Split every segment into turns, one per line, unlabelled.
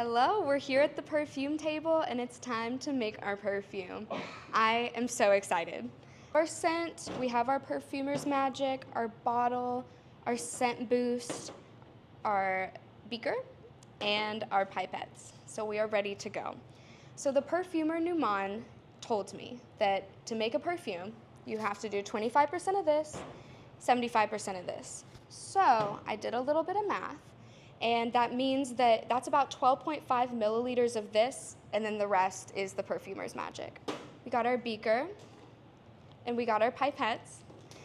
Hello, we're here at the perfume table and it's time to make our perfume. I am so excited. Our scent, we have our Perfumers Magic, our bottle, our scent boost, our beaker, and our pipettes. So we are ready to go. So the perfumer Numan told me that to make a perfume, you have to do 25% of this, 75% of this. So I did a little bit of math. And that means that that's about 12.5 milliliters of this, and then the rest is the Perfumers Magic. We got our beaker, and we got our pipettes.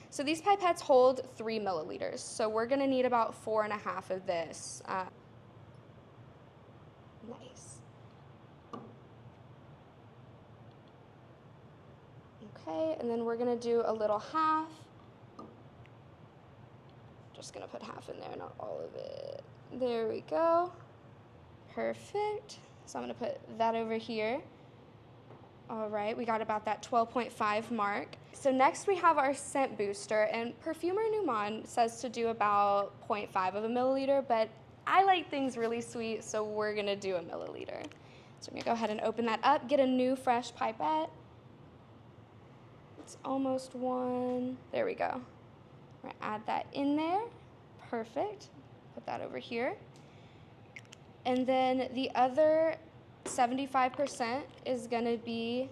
So these pipettes hold 3 milliliters, so we're gonna need about 4.5 of this. Nice. Okay, and then we're gonna do a little half. Just gonna put half in there, not all of it. There we go. Perfect. So I'm gonna put that over here. All right, we got about that 12.5 mark. So next we have our scent booster, and Perfumer Numan says to do about 0.5 of a milliliter, but I like things really sweet, so we're gonna do a milliliter. So I'm gonna go ahead and open that up, get a new fresh pipette. It's almost one. There we go. We're gonna add that in there. Perfect. Put that over here. And then the other 75% is gonna be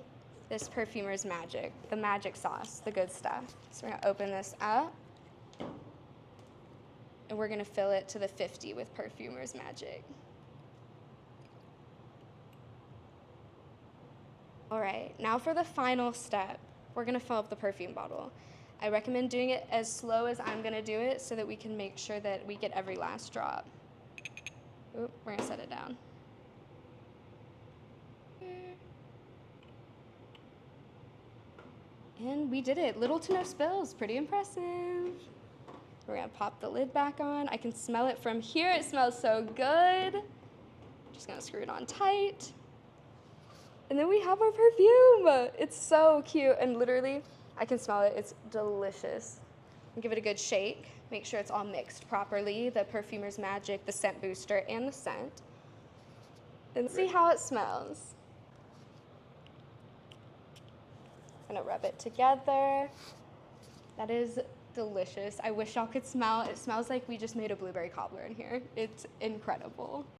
this Perfumer's Magic, the magic sauce, the good stuff. So we're gonna open this up and we're gonna fill it to the 50 with Perfumer's Magic. All right, now for the final step, we're gonna fill up the perfume bottle. I recommend doing it as slow as I'm gonna do it so that we can make sure that we get every last drop. Oop, we're gonna set it down. And we did it, little to no spills, pretty impressive. We're gonna pop the lid back on. I can smell it from here, it smells so good. Just gonna screw it on tight. And then we have our perfume. It's so cute, and literally, I can smell it, it's delicious. Give it a good shake, make sure it's all mixed properly, the Perfumer's Magic, the scent booster, and the scent. And see how it smells. I'm gonna rub it together. That is delicious. I wish y'all could smell. It smells like we just made a blueberry cobbler in here. It's incredible.